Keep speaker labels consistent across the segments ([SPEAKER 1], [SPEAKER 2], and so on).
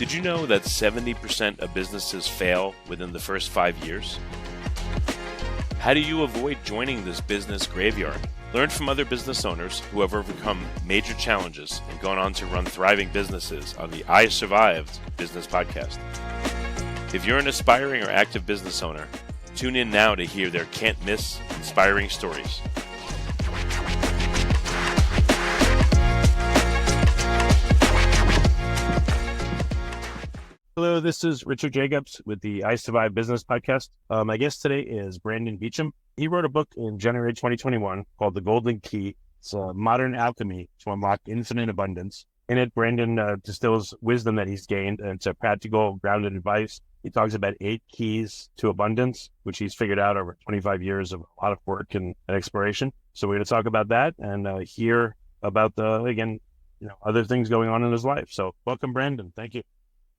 [SPEAKER 1] Did you know that 70% of businesses fail within the first 5 years? How do you avoid joining this business graveyard? Learn from other business owners who have overcome major challenges and gone on to run thriving businesses on the I Survived Business Podcast. If you're an aspiring or active business owner, tune in now to hear their can't-miss inspiring stories.
[SPEAKER 2] Hello, this is Richard Jacobs with the I Survive Business Podcast. My guest today is Brandon Beachum. He wrote a book in January 2021 called The Golden Key. It's a modern alchemy to unlock infinite abundance. In it, Brandon distills wisdom that he's gained, and it's a practical, grounded advice. He talks about 8 keys to abundance, which he's figured out over 25 years of a lot of work and exploration. So we're going to talk about that and hear about other things going on in his life. So welcome, Brandon. Thank you.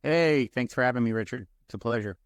[SPEAKER 3] Hey, thanks for having me, Richard. It's a pleasure.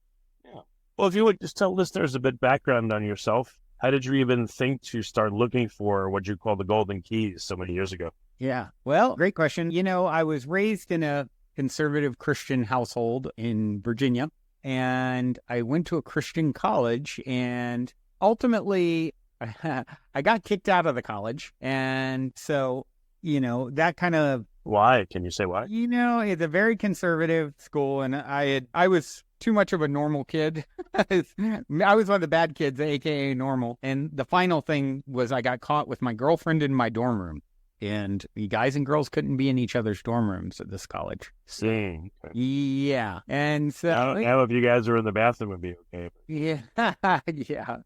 [SPEAKER 2] Yeah. Well, if you would just tell listeners a bit background on yourself, how did you even think to start looking for what you call the golden keys so many years ago?
[SPEAKER 3] Yeah, well, great question. You know, I was raised in a conservative Christian household in Virginia, and I went to a Christian college, and ultimately I got kicked out of the college. And so, you know, that kind of...
[SPEAKER 2] Why? Can you say why?
[SPEAKER 3] You know, it's a very conservative school, and I was too much of a normal kid. I was one of the bad kids, aka normal. And the final thing was I got caught with my girlfriend in my dorm room, and the guys and girls couldn't be in each other's dorm rooms at this college.
[SPEAKER 2] Okay.
[SPEAKER 3] Yeah, and so
[SPEAKER 2] now if you guys were in the bathroom, it would be okay.
[SPEAKER 3] Yeah, yeah.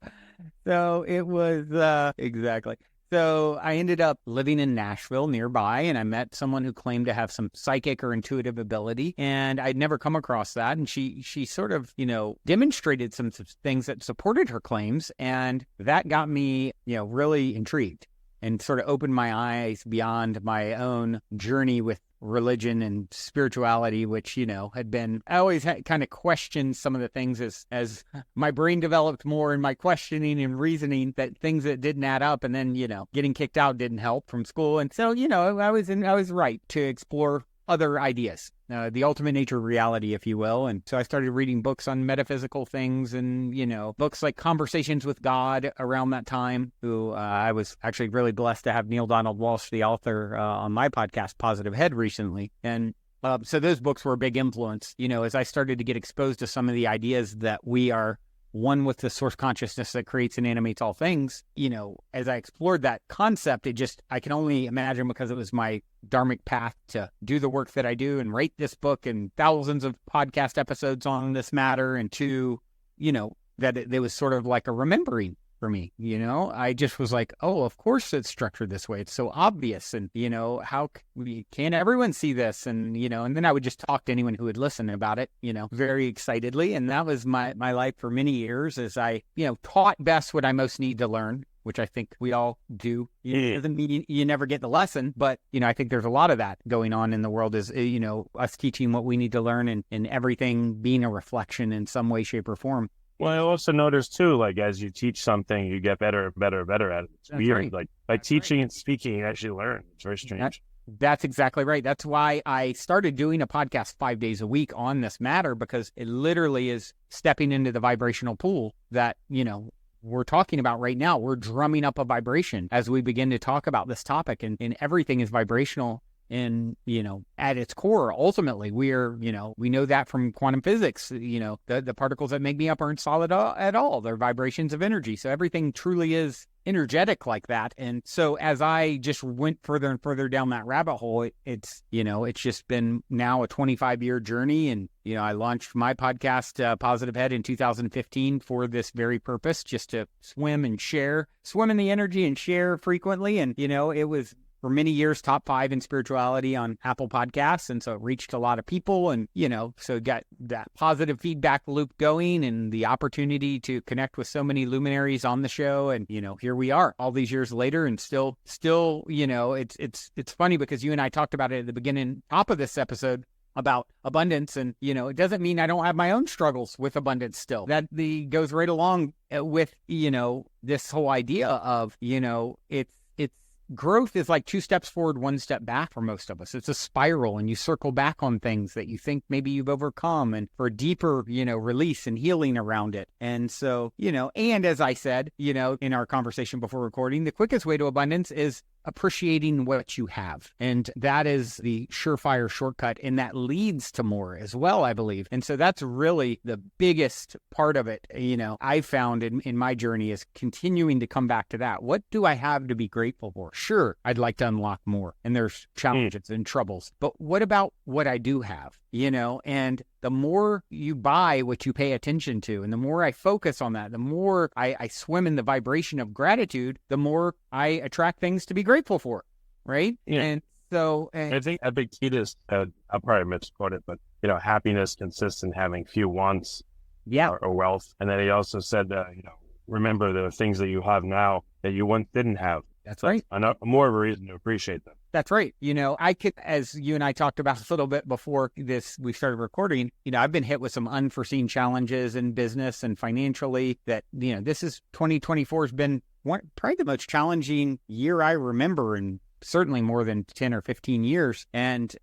[SPEAKER 3] So it was exactly. So I ended up living in Nashville nearby, and I met someone who claimed to have some psychic or intuitive ability, and I'd never come across that. And she sort of, you know, demonstrated some things that supported her claims, and that got me, you know, really intrigued and sort of opened my eyes beyond my own journey with religion and spirituality, which, you know, I always had kind of questioned some of the things as my brain developed more in my questioning and reasoning, that things that didn't add up. And then, you know, getting kicked out didn't help from school. And so, you know, I was right to explore other ideas, the ultimate nature of reality, if you will. And so I started reading books on metaphysical things and, you know, books like Conversations with God around that time, who I was actually really blessed to have Neil Donald Walsh, the author, on my podcast, Positive Head, recently. And so those books were a big influence, you know, as I started to get exposed to some of the ideas that we are one with the source consciousness that creates and animates all things. You know, as I explored that concept, I can only imagine, because it was my dharmic path to do the work that I do and write this book and thousands of podcast episodes on this matter, and to, you know, that it was sort of like a remembering for me. You know, I just was like, oh, of course it's structured this way. It's so obvious. And, you know, can't everyone see this? And, you know, and then I would just talk to anyone who would listen about it, you know, very excitedly. And that was my life for many years, as I, you know, taught best what I most need to learn, which I think we all do. It doesn't mean you never get the lesson, but, you know, I think there's a lot of that going on in the world, is, you know, us teaching what we need to learn, and everything being a reflection in some way, shape, or form.
[SPEAKER 2] Well, I also noticed too, like, as you teach something, you get better and better and better at it. It's weird. Right. Like teaching and speaking, you actually learn. It's very strange.
[SPEAKER 3] That's exactly right. That's why I started doing a podcast 5 days a week on this matter, because it literally is stepping into the vibrational pool that, you know, we're talking about right now. We're drumming up a vibration as we begin to talk about this topic, and everything is vibrational. And, you know, at its core, ultimately, we're, you know, we know that from quantum physics, you know, the particles that make me up aren't solid at all. They're vibrations of energy. So everything truly is energetic like that. And so as I just went further and further down that rabbit hole, it's, you know, it's just been now a 25-year journey. And, you know, I launched my podcast, Positive Head, in 2015 for this very purpose, just to swim in the energy and share frequently. And, you know, it was, for many years, top 5 in spirituality on Apple Podcasts. And so it reached a lot of people, and, you know, so got that positive feedback loop going, and the opportunity to connect with so many luminaries on the show. And, you know, here we are all these years later, and still, you know, it's funny, because you and I talked about it at the beginning, top of this episode, about abundance. And, you know, it doesn't mean I don't have my own struggles with abundance still. That goes right along with, you know, this whole idea of, you know, it's growth is like 2 steps forward, 1 step back for most of us. It's a spiral, and you circle back on things that you think maybe you've overcome, and for a deeper, release and healing around it. And so, and as I said, in our conversation before recording, the quickest way to abundance is appreciating what you have. And that is the surefire shortcut. And that leads to more as well, I believe. And so that's really the biggest part of it. I found in my journey is continuing to come back to that. What do I have to be grateful for? Sure, I'd like to unlock more, and there's challenges and troubles. But what about what I do have? And the more you buy what you pay attention to, and the more I focus on that, the more I swim in the vibration of gratitude, the more I attract things to be grateful for, right?
[SPEAKER 2] Yeah.
[SPEAKER 3] And so
[SPEAKER 2] I think a big key to this, I'll probably misquote it, but happiness consists in having few wants, or wealth. And then he also said, remember the things that you have now that you once didn't have.
[SPEAKER 3] That's right.
[SPEAKER 2] More of a reason to appreciate them.
[SPEAKER 3] That's right. I could, as you and I talked about a little bit before we started recording, I've been hit with some unforeseen challenges in business and financially that, this is 2024 has been probably the most challenging year I remember, and certainly more than 10 or 15 years. And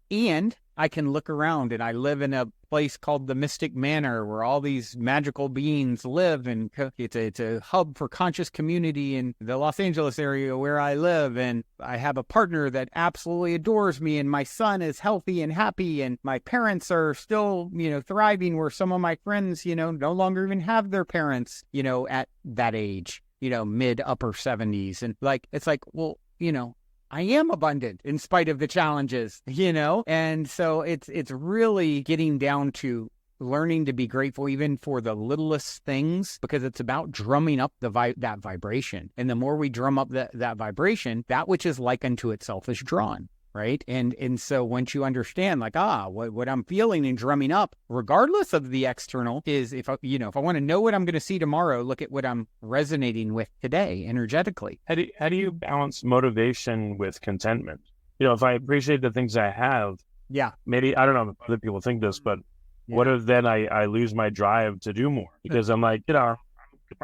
[SPEAKER 3] I can look around, and I live in a place called the Mystic Manor where all these magical beings live, and it's a hub for conscious community in the Los Angeles area where I live. And I have a partner that absolutely adores me, and my son is healthy and happy, and my parents are still, thriving, where some of my friends, no longer even have their parents, at that age, mid upper 70s. And it's like, well, I am abundant in spite of the challenges, and so it's really getting down to learning to be grateful even for the littlest things, because it's about drumming up that vibration. And the more we drum up that vibration, that which is like unto itself is drawn. Right. And so once you understand, what I'm feeling and drumming up, regardless of the external, is if I want to know what I'm going to see tomorrow, look at what I'm resonating with today energetically.
[SPEAKER 2] How do you balance motivation with contentment? If I appreciate the things I have, maybe, I don't know if other people think this, but what if then I lose my drive to do more because I'm like, my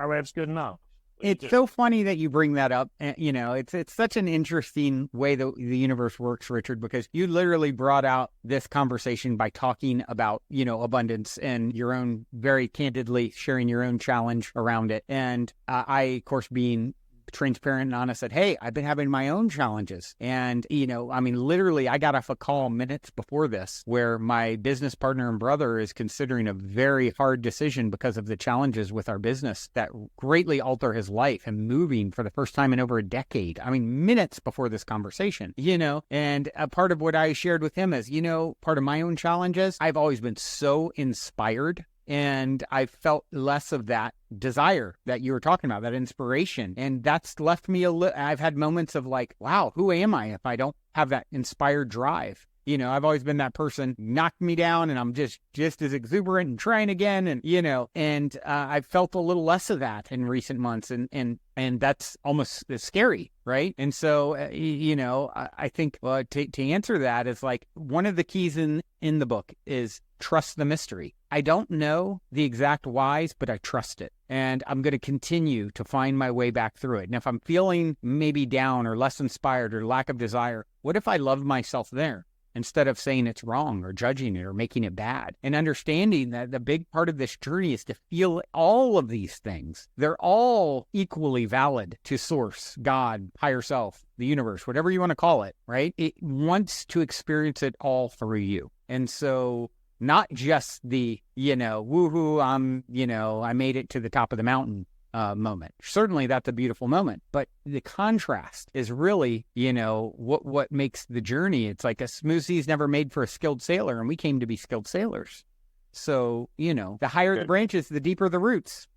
[SPEAKER 2] life's good enough.
[SPEAKER 3] It's so funny that you bring that up. It's such an interesting way that the universe works, Richard, because you literally brought out this conversation by talking about, abundance and your own, very candidly sharing your own challenge around it. And I, of course, being transparent and honest, said, hey, I've been having my own challenges. And, literally, I got off a call minutes before this where my business partner and brother is considering a very hard decision because of the challenges with our business that greatly alter his life and moving for the first time in over a decade. Minutes before this conversation, and a part of what I shared with him is, part of my own challenges, I've always been so inspired. And I felt less of that desire that you were talking about, that inspiration. And that's left me I've had moments of like, wow, who am I if I don't have that inspired drive? I've always been that person, knocked me down, and I'm just as exuberant and trying again. And I've felt a little less of that in recent months. And that's almost scary, right? And so, I think to answer that is like one of the keys in the book is trust the mystery. I don't know the exact whys, but I trust it. And I'm going to continue to find my way back through it. And if I'm feeling maybe down or less inspired or lack of desire, what if I love myself there? Instead of saying it's wrong or judging it or making it bad, and understanding that the big part of this journey is to feel all of these things. They're all equally valid to source, God, higher self, the universe, whatever you want to call it, right? It wants to experience it all through you. And so not just the, woohoo, I made it to the top of the mountain moment. Certainly that's a beautiful moment, but the contrast is really, what makes the journey. It's like a smooth sea is never made for a skilled sailor, and we came to be skilled sailors. So, the higher the branches, the deeper the roots.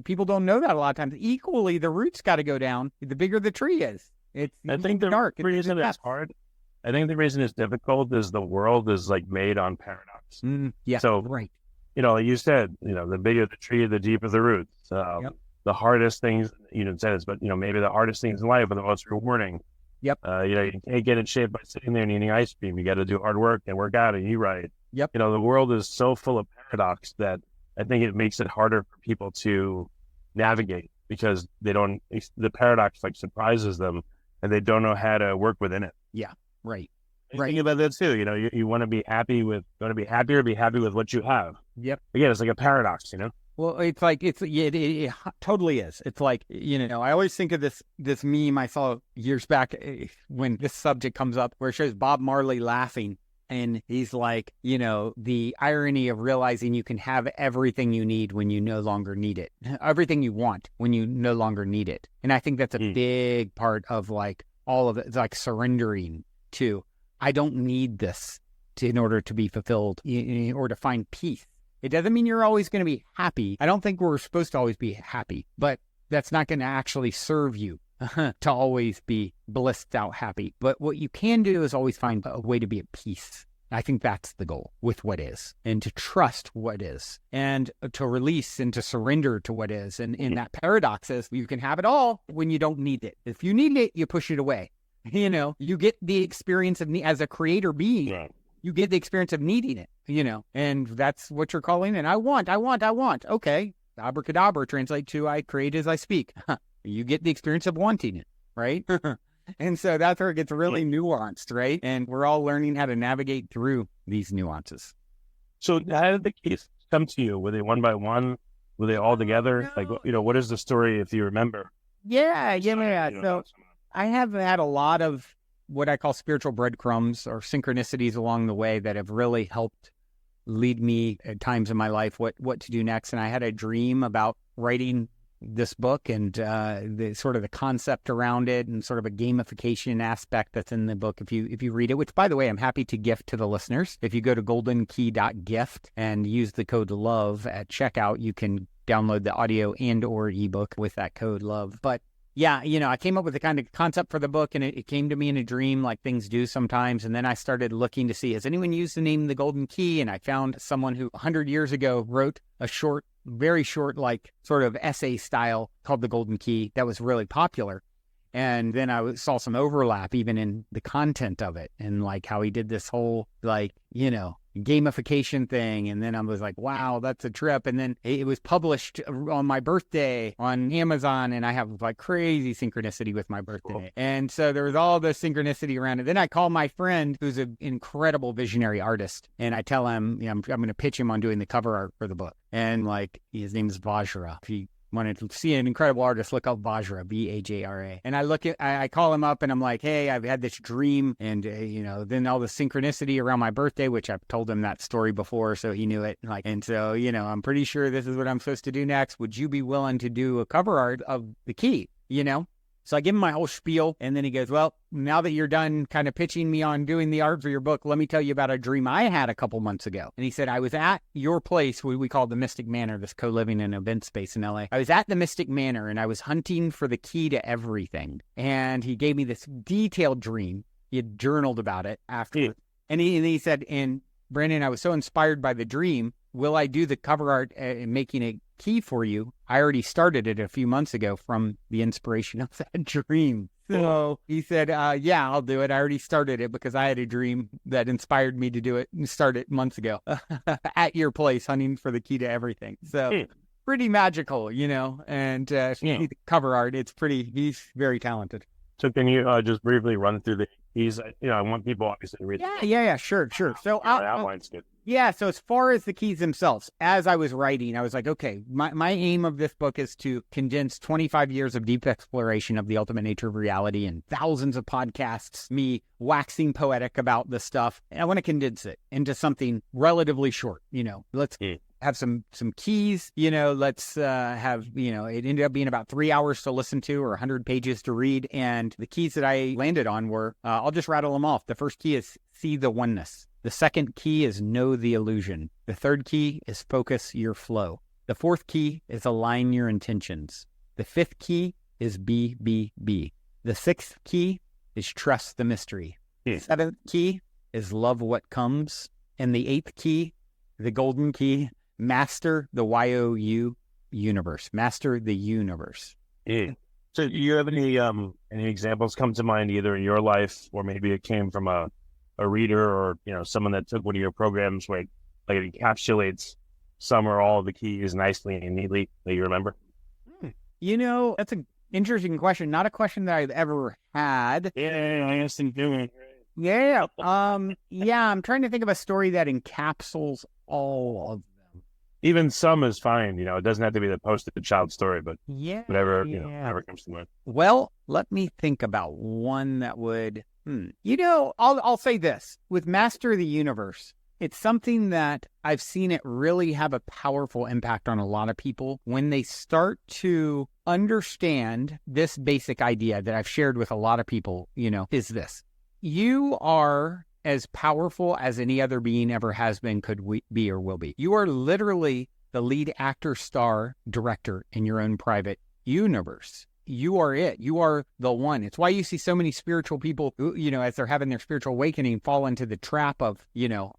[SPEAKER 3] People don't know that a lot of times. Equally, the roots got to go down, the bigger the tree is.
[SPEAKER 2] I think the
[SPEAKER 3] dark.
[SPEAKER 2] reason it's hard, I think the reason it's difficult is the world is like made on paradox.
[SPEAKER 3] So, right.
[SPEAKER 2] Like you said, the bigger the tree, the deeper the roots. The hardest things, but maybe the hardest things in life are the most rewarding.
[SPEAKER 3] You
[SPEAKER 2] can't get in shape by sitting there and eating ice cream. You got to do hard work and work out and eat right. The world is so full of paradox that I think it makes it harder for people to navigate because the paradox surprises them and they don't know how to work within it.
[SPEAKER 3] Yeah. Right.
[SPEAKER 2] Think about that too. You want to be happy with, be happy with what you have.
[SPEAKER 3] Yep.
[SPEAKER 2] Again, it's like a paradox,
[SPEAKER 3] Well, it's like, it totally is. It's like, I always think of this meme I saw years back when this subject comes up, where it shows Bob Marley laughing. And he's like, the irony of realizing you can have everything you need when you no longer need it, everything you want when you no longer need it. And I think that's a big part of like all of it. It's like surrendering to, I don't need this in order to be fulfilled or to find peace. It doesn't mean you're always going to be happy. I don't think we're supposed to always be happy, but that's not going to actually serve you to always be blissed out happy. But what you can do is always find a way to be at peace. I think that's the goal with what is, and to trust what is, and to release and to surrender to what is. And in that paradox is you can have it all when you don't need it. If you need it, you push it away. You get the experience of as a creator being. Right. You get the experience of needing it, and that's what you're calling. And I want. Okay. Abracadabra translate to I create as I speak. You get the experience of wanting it, right? And so that's where it gets really nuanced, right? And we're all learning how to navigate through these nuances.
[SPEAKER 2] So how did the keys come to you? Were they one by one? Were they all together? No. Like, what is the story, if you remember?
[SPEAKER 3] Yeah. So I have had a lot of what I call spiritual breadcrumbs or synchronicities along the way that have really helped lead me at times in my life what to do next. And I had a dream about writing this book and the sort of the concept around it and sort of a gamification aspect that's in the book if you read it, which by the way I'm happy to gift to the listeners. If you go to goldenkey.gift and use the code LOVE at checkout, you can download the audio and or ebook with that code LOVE. But yeah, I came up with the kind of concept for the book, and it came to me in a dream like things do sometimes. And then I started looking to see, has anyone used the name The Golden Key? And I found someone who 100 years ago wrote a very short, like sort of essay style called The Golden Key that was really popular. And then I saw some overlap even in the content of it and like how he did this whole gamification thing. And then I was like, wow, that's a trip. And then it was published on my birthday on Amazon, and I have like crazy synchronicity with my birthday. Cool. And so there was all this synchronicity around it. Then I call my friend who's an incredible visionary artist, and I tell him, I'm going to pitch him on doing the cover art for the book. And like, his name is Vajra. If you wanted to see an incredible artist, look up Vajra, Vajra. And I call him up and I'm like, hey, I've had this dream, and then all the synchronicity around my birthday, which I've told him that story before, so he knew it. And so, I'm pretty sure this is what I'm supposed to do next. Would you be willing to do a cover art of the key? So I give him my whole spiel, and then he goes, well, now that you're done kind of pitching me on doing the art for your book, let me tell you about a dream I had a couple months ago. And he said, I was at your place, what we call the Mystic Manor, this co-living and event space in LA. I was at the Mystic Manor, and I was hunting for the key to everything. And he gave me this detailed dream. He had journaled about it afterwards. And he said, and Brandon, I was so inspired by the dream. Will I do the cover art and making a key for you? I already started it a few months ago from the inspiration of that dream. So he said, yeah, I'll do it. I already started it because I had a dream that inspired me to do it and start it months ago at your place, hunting for the key to everything. So pretty magical, and the cover art, he's very talented.
[SPEAKER 2] So can you just briefly run through the keys? I want people obviously to read.
[SPEAKER 3] Yeah, sure. So
[SPEAKER 2] outline's good.
[SPEAKER 3] Yeah, so as far as the keys themselves, as I was writing, I was like, okay, my aim of this book is to condense 25 years of deep exploration of the ultimate nature of reality and thousands of podcasts, me waxing poetic about this stuff. And I want to condense it into something relatively short. Let's have some keys, let's have, it ended up being about 3 hours to listen to or 100 pages to read. And the keys that I landed on were, I'll just rattle them off. The first key is see the oneness. The second key is know the illusion. The third key is focus your flow. The fourth key is align your intentions. The fifth key is be. The sixth key is trust the mystery. The seventh key is love what comes. And the eighth key, the golden key, master the YOU universe. Master the universe.
[SPEAKER 2] So do you have any examples come to mind either in your life or maybe it came from a reader or, someone that took one of your programs where like it encapsulates some or all of the keys nicely and neatly that you remember?
[SPEAKER 3] That's an Interesting question. Not a question that I've ever had.
[SPEAKER 2] Yeah, I guess in doing.
[SPEAKER 3] Yeah. Yeah, I'm trying to think of a story that encapsulates all of them.
[SPEAKER 2] Even some is fine. It doesn't have to be the posted child story, but
[SPEAKER 3] Yeah.
[SPEAKER 2] whatever,
[SPEAKER 3] Yeah.
[SPEAKER 2] whatever comes to mind.
[SPEAKER 3] Well, let me think about one that would, I'll say this. With Master of the Universe, it's something that I've seen it really have a powerful impact on a lot of people when they start to understand this basic idea that I've shared with a lot of people, is this. You are as powerful as any other being ever has been, could be, or will be. You are literally the lead actor, star, director in your own private universe. You are it. You are the one. It's why you see so many spiritual people who, as they're having their spiritual awakening, fall into the trap of,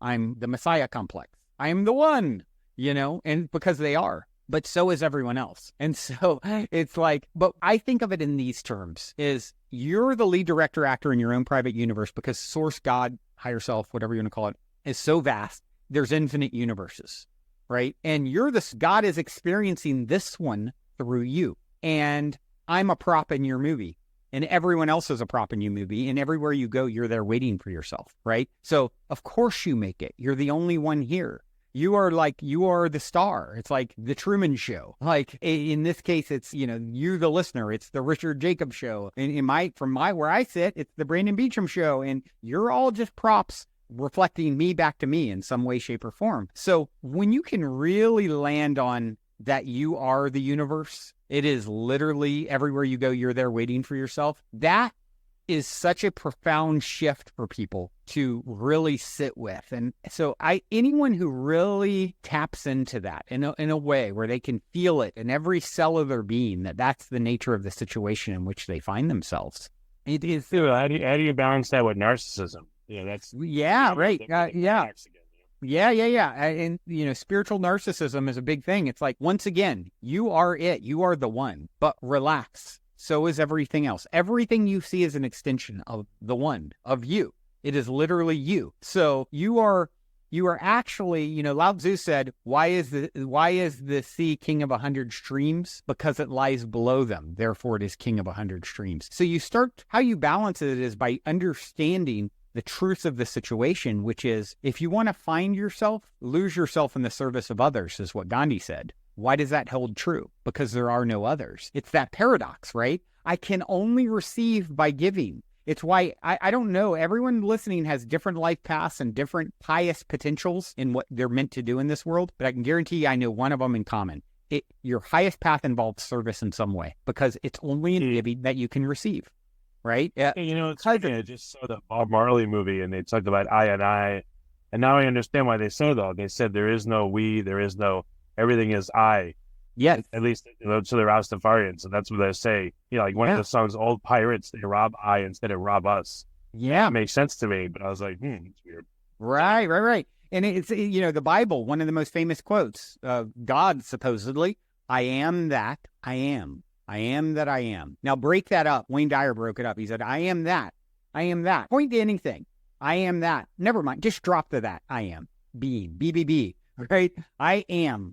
[SPEAKER 3] I'm the Messiah complex. I am the one, and because they are. But so is everyone else. And so it's like, but I think of it in these terms is you're the lead director actor in your own private universe because source, God, higher self, whatever you want to call it, is so vast. There's infinite universes, right? And God is experiencing this one through you. And I'm a prop in your movie and everyone else is a prop in your movie. And everywhere you go, you're there waiting for yourself, right? So of course you make it. You're the only one here. You are the star. It's like the Truman Show. Like in this case, it's, you, the listener, it's the Richard Jacobs Show. And where I sit, it's the Brandon Beachum Show. And you're all just props reflecting me back to me in some way, shape, or form. So when you can really land on that you are the universe, it is literally everywhere you go, you're there waiting for yourself. That is such a profound shift for people to really sit with. And so anyone who really taps into that in a way where they can feel it in every cell of their being, that's the nature of the situation in which they find themselves. It is.
[SPEAKER 2] How do you balance that with narcissism?
[SPEAKER 3] Right. Yeah. And, spiritual narcissism is a big thing. It's like, once again, you are it. You are the one, but relax. So is everything else. Everything you see is an extension of the one, of you. It is literally you. So you are actually, Lao Tzu said, why is the sea king of 100 streams? Because it lies below them. Therefore, it is king of 100 streams. So how you balance it is by understanding the truth of the situation, which is, if you want to find yourself, lose yourself in the service of others, is what Gandhi said. Why does that hold true? Because there are no others. It's that paradox, right? I can only receive by giving. It's why, I don't know, everyone listening has different life paths and different highest potentials in what they're meant to do in this world, but I can guarantee you I know one of them in common. Your highest path involves service in some way, because it's only in giving that you can receive, right?
[SPEAKER 2] Yeah, it's funny. I just saw the Bob Marley movie and they talked about I, and now I understand why they said that. They said there is no we, there is no... Everything is I.
[SPEAKER 3] Yes.
[SPEAKER 2] At least to the Rastafarians. So that's what they say. Like one of the songs, Old Pirates, they rob I instead of rob us.
[SPEAKER 3] Yeah.
[SPEAKER 2] It makes sense to me, but I was like, it's weird.
[SPEAKER 3] Right. And it's, the Bible, one of the most famous quotes of God, supposedly, I am that I am. I am that I am. Now break that up. Wayne Dyer broke it up. He said, I am that. I am that. Point to anything. I am that. Never mind. Just drop the that. I am. Being. BBB. Right? I am.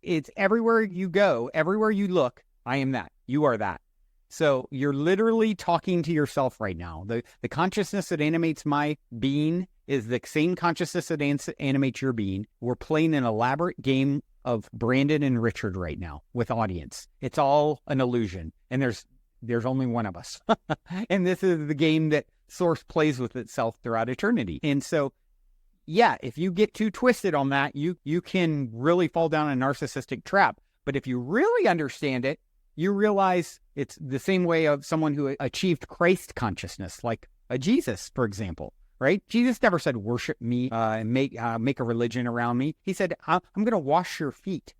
[SPEAKER 3] It's everywhere you go, everywhere you look, I am that. You are that. So you're literally talking to yourself right now. The consciousness that animates my being is the same consciousness that animates your being. We're playing an elaborate game of Brandon and Richard right now with audience. It's all an illusion. And there's only one of us. And this is the game that Source plays with itself throughout eternity. And so, yeah, if you get too twisted on that, you can really fall down a narcissistic trap. But if you really understand it, you realize it's the same way of someone who achieved Christ consciousness, like a Jesus, for example, right? Jesus never said, worship me and make a religion around me. He said, I'm going to wash your feet.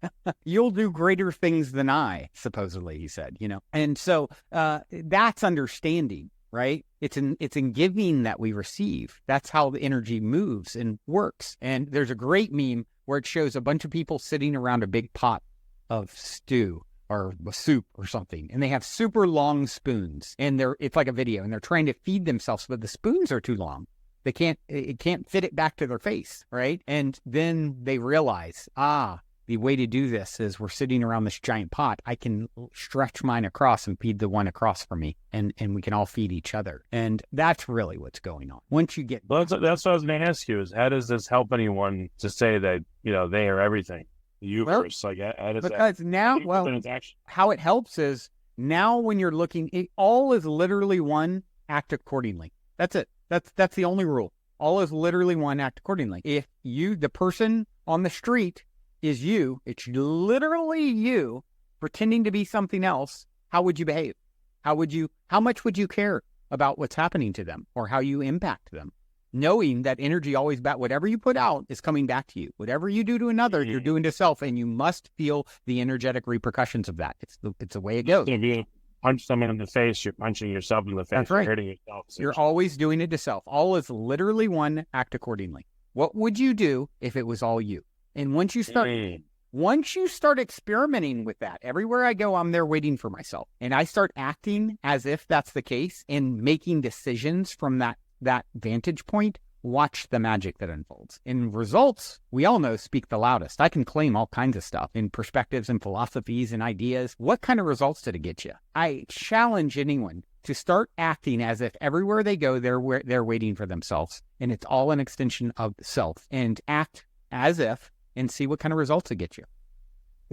[SPEAKER 3] You'll do greater things than I, supposedly, he said, And so that's understanding. Right? It's in giving that we receive. That's how the energy moves and works. And there's a great meme where it shows a bunch of people sitting around a big pot of stew or soup or something, and they have super long spoons, and it's like a video, and they're trying to feed themselves, but the spoons are too long. It can't fit it back to their face, right? And then they realize, the way to do this is we're sitting around this giant pot. I can stretch mine across and feed the one across from me, and we can all feed each other. And that's really what's going on. Once you get...
[SPEAKER 2] Well, that's what I was going to ask you, is how does this help anyone to say that, they are everything? You first, like, how does
[SPEAKER 3] because
[SPEAKER 2] that...
[SPEAKER 3] now, how it helps is now when you're looking, all is literally one, act accordingly. That's it. That's the only rule. All is literally one, act accordingly. If the person on the street is you, it's literally you pretending to be something else, how would you behave? How much would you care about what's happening to them or how you impact them? Knowing that energy always whatever you put out is coming back to you. Whatever you do to another, you're doing to self, and you must feel the energetic repercussions of that. It's the way it goes.
[SPEAKER 2] If you punch someone in the face, you're punching yourself in the face.
[SPEAKER 3] That's right.
[SPEAKER 2] You're hurting yourself.
[SPEAKER 3] You're always doing it to self. All is literally one, act accordingly. What would you do if it was all you? And once you start experimenting with that, everywhere I go, I'm there waiting for myself. And I start acting as if that's the case and making decisions from that vantage point, watch the magic that unfolds. And results, we all know, speak the loudest. I can claim all kinds of stuff in perspectives and philosophies and ideas. What kind of results did it get you? I challenge anyone to start acting as if everywhere they go, they're waiting for themselves. And it's all an extension of self. And act as if and see what kind of results it gets you.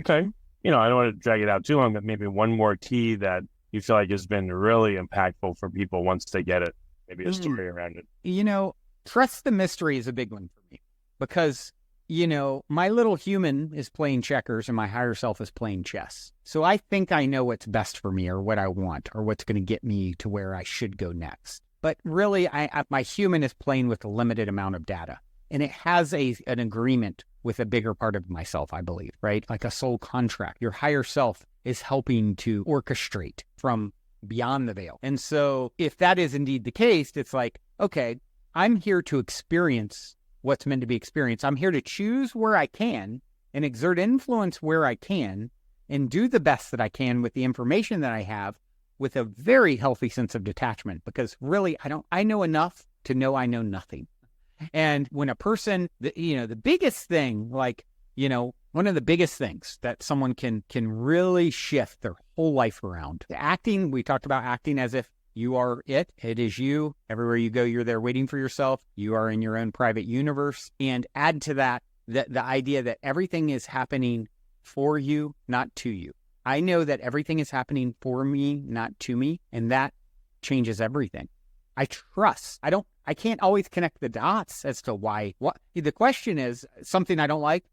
[SPEAKER 2] Okay. I don't want to drag it out too long, but maybe one more key that you feel like has been really impactful for people once they get it. Maybe a story around it.
[SPEAKER 3] Trust the mystery is a big one for me because, my little human is playing checkers and my higher self is playing chess. So I think I know what's best for me or what I want or what's going to get me to where I should go next. But really, my human is playing with a limited amount of data, and it has an agreement with a bigger part of myself, I believe, right? Like a soul contract. Your higher self is helping to orchestrate from beyond the veil. And so if that is indeed the case, it's like, okay, I'm here to experience what's meant to be experienced. I'm here to choose where I can and exert influence where I can and do the best that I can with the information that I have with a very healthy sense of detachment, because really I know enough to know I know nothing. And when a person, the biggest thing, one of the biggest things that someone can really shift their whole life around. Acting, we talked about acting as if you are it. It is you. Everywhere you go, you're there waiting for yourself. You are in your own private universe. And add to that the idea that everything is happening for you, not to you. I know that everything is happening for me, not to me. And that changes everything. I trust. I can't always connect the dots as to why. What the question is, something I don't like.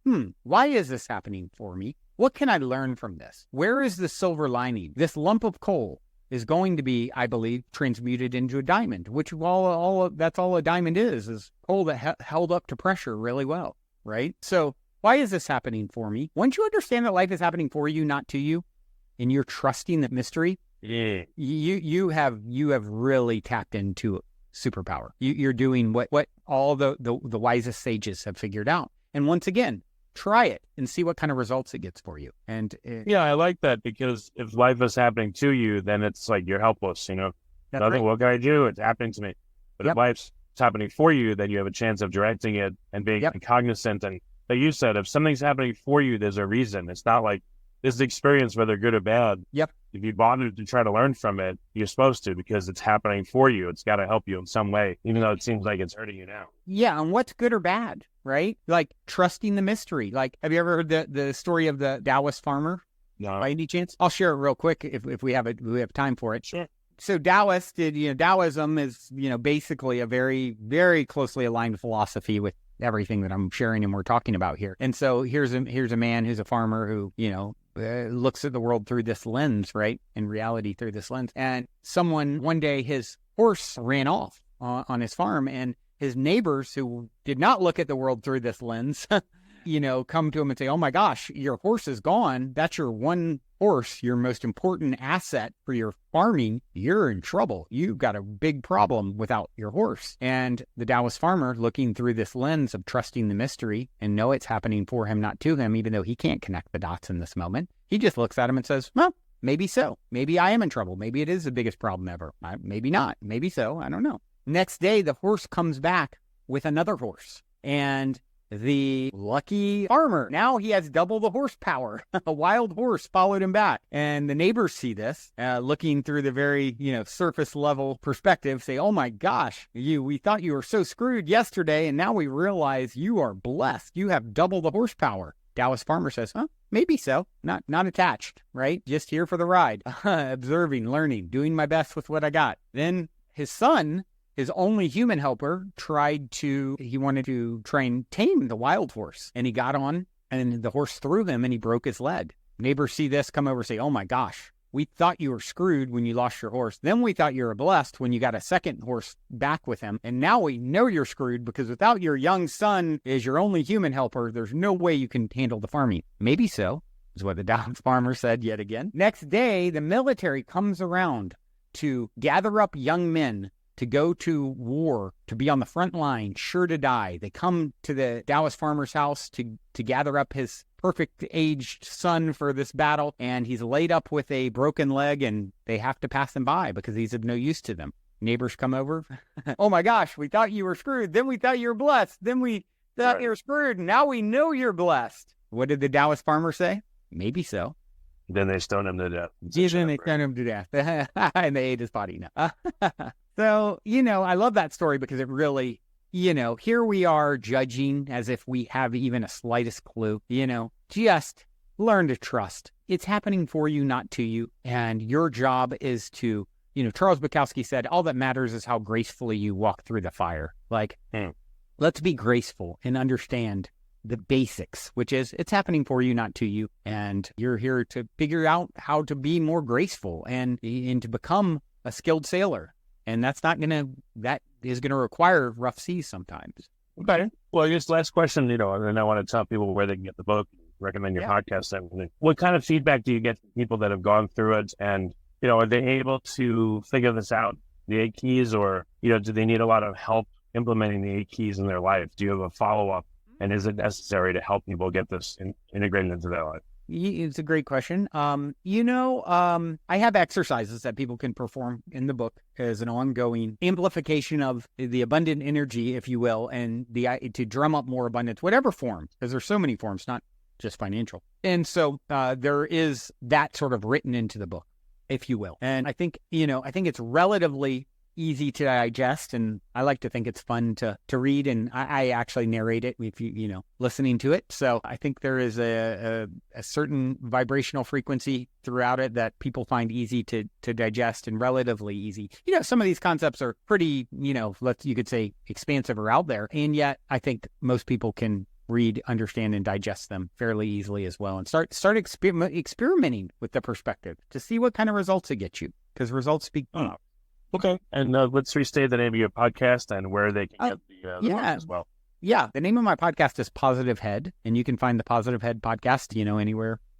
[SPEAKER 3] Why is this happening for me? What can I learn from this? Where is the silver lining? This lump of coal is going to be, I believe, transmuted into a diamond, which that's all a diamond is coal that held up to pressure really well, right? So why is this happening for me? Once you understand that life is happening for you, not to you, and you're trusting the mystery, you have really tapped into superpower. You're doing what all the wisest sages have figured out. And once again, try it and see what kind of results it gets for you. And
[SPEAKER 2] I like that, because if life is happening to you, then it's like you're helpless. Nothing. Right. What can I do? It's happening to me. But if life's happening for you, then you have a chance of directing it and being cognizant. And like you said, if something's happening for you, there's a reason. It's not like this experience, whether good or bad.
[SPEAKER 3] Yep.
[SPEAKER 2] If you bother to try to learn from it, you're supposed to, because it's happening for you. It's got to help you in some way, even though it seems like it's hurting you now.
[SPEAKER 3] Yeah, and what's good or bad, right? Like trusting the mystery. Like, have you ever heard the story of the Taoist farmer?
[SPEAKER 2] No.
[SPEAKER 3] By any chance? I'll share it real quick if we have time for it.
[SPEAKER 2] Sure.
[SPEAKER 3] So Taoism is, basically a very, very closely aligned philosophy with everything that I'm sharing and we're talking about here. And so here's a man who's a farmer who, looks at the world through this lens, right? In reality, through this lens. And one day his horse ran off on his farm, and his neighbors, who did not look at the world through this lens, come to him and say, "Oh my gosh, your horse is gone. That's your one horse, your most important asset for your farming. You're in trouble. You've got a big problem without your horse." And the Taoist farmer, looking through this lens of trusting the mystery and know it's happening for him, not to him, even though he can't connect the dots in this moment, he just looks at him and says, "Well, maybe so. Maybe I am in trouble. Maybe it is the biggest problem ever. Maybe not. Maybe so. I don't know." Next day, the horse comes back with another horse. And the lucky farmer. Now he has double the horsepower. A wild horse followed him back. And the neighbors see this, looking through the very, surface level perspective, say, oh my gosh, we thought you were so screwed yesterday, and now we realize you are blessed. You have double the horsepower. Taoist farmer says, maybe so. Not attached, right? Just here for the ride. Observing, learning, doing my best with what I got. Then his son, his only human helper, he wanted to try and tame the wild horse. And he got on, and the horse threw him, and he broke his leg. Neighbors see this, come over and say, oh my gosh, we thought you were screwed when you lost your horse. Then we thought you were blessed when you got a second horse back with him. And now we know you're screwed because without your young son as your only human helper, there's no way you can handle the farming. Maybe so, is what the Taoist farmer said yet again. Next day, the military comes around to gather up young men to go to war, to be on the front line, sure to die. They come to the Taoist farmer's house to gather up his perfect aged son for this battle, and he's laid up with a broken leg, and they have to pass him by because he's of no use to them. Neighbors come over. Oh my gosh, we thought you were screwed. Then we thought you were blessed. Then we thought you were screwed. Now we know you're blessed. What did the Taoist farmer say? Maybe so.
[SPEAKER 2] Then they stone him to death.
[SPEAKER 3] Then they stone him to death. And they ate his body. No. So, I love that story because it really, here we are judging as if we have even a slightest clue, just learn to trust. It's happening for you, not to you. And your job is to, Charles Bukowski said, all that matters is how gracefully you walk through the fire. Let's be graceful and understand the basics, which is it's happening for you, not to you. And you're here to figure out how to be more graceful and to become a skilled sailor. And that is going to require rough seas sometimes.
[SPEAKER 2] Okay. Well, I guess last question, and I want to tell people where they can get the book, recommend your podcast, and everything. What kind of feedback do you get from people that have gone through it? And, are they able to figure this out, the 8 keys, or, do they need a lot of help implementing the 8 keys in their life? Do you have a follow-up? And is it necessary to help people get this integrated into their life?
[SPEAKER 3] It's a great question. I have exercises that people can perform in the book as an ongoing amplification of the abundant energy, if you will, and to drum up more abundance, whatever form, because there's so many forms, not just financial. And so there is that sort of written into the book, if you will. And I think it's relatively easy to digest, and I like to think it's fun to read, and I actually narrate it if you listening to it. So I think there is a certain vibrational frequency throughout it that people find easy to digest and relatively easy. Some of these concepts are pretty, you could say expansive or out there, and yet I think most people can read, understand, and digest them fairly easily as well, and start experimenting with the perspective to see what kind of results it gets you, because results speak.
[SPEAKER 2] Okay. And let's restate the name of your podcast and where they can get the book as well.
[SPEAKER 3] Yeah. The name of my podcast is Positive Head, and you can find the Positive Head podcast,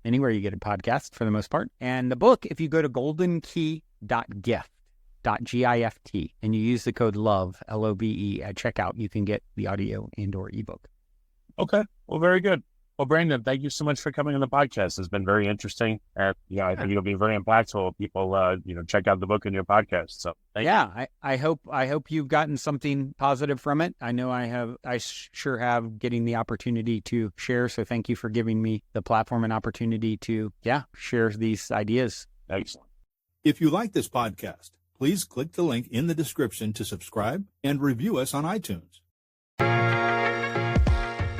[SPEAKER 3] anywhere you get a podcast for the most part. And the book, if you go to goldenkey.gift, and you use the code LOVE, LOVE at checkout, you can get the audio and or ebook.
[SPEAKER 2] Okay. Well, very good. Well, Brandon, thank you so much for coming on the podcast. It's been very interesting. And I think it'll be very impactful if people, check out the book and your podcast. So thank you.
[SPEAKER 3] I hope you've gotten something positive from it. I know I have. I sure have, getting the opportunity to share. So thank you for giving me the platform and opportunity to, share these ideas.
[SPEAKER 2] Excellent.
[SPEAKER 4] If you like this podcast, please click the link in the description to subscribe and review us on iTunes.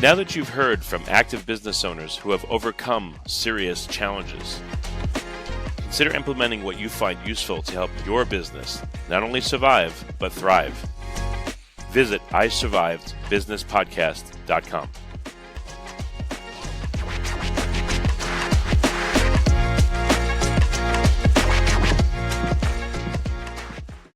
[SPEAKER 1] Now that you've heard from active business owners who have overcome serious challenges, consider implementing what you find useful to help your business not only survive, but thrive. Visit isurvivedbusinesspodcast.com.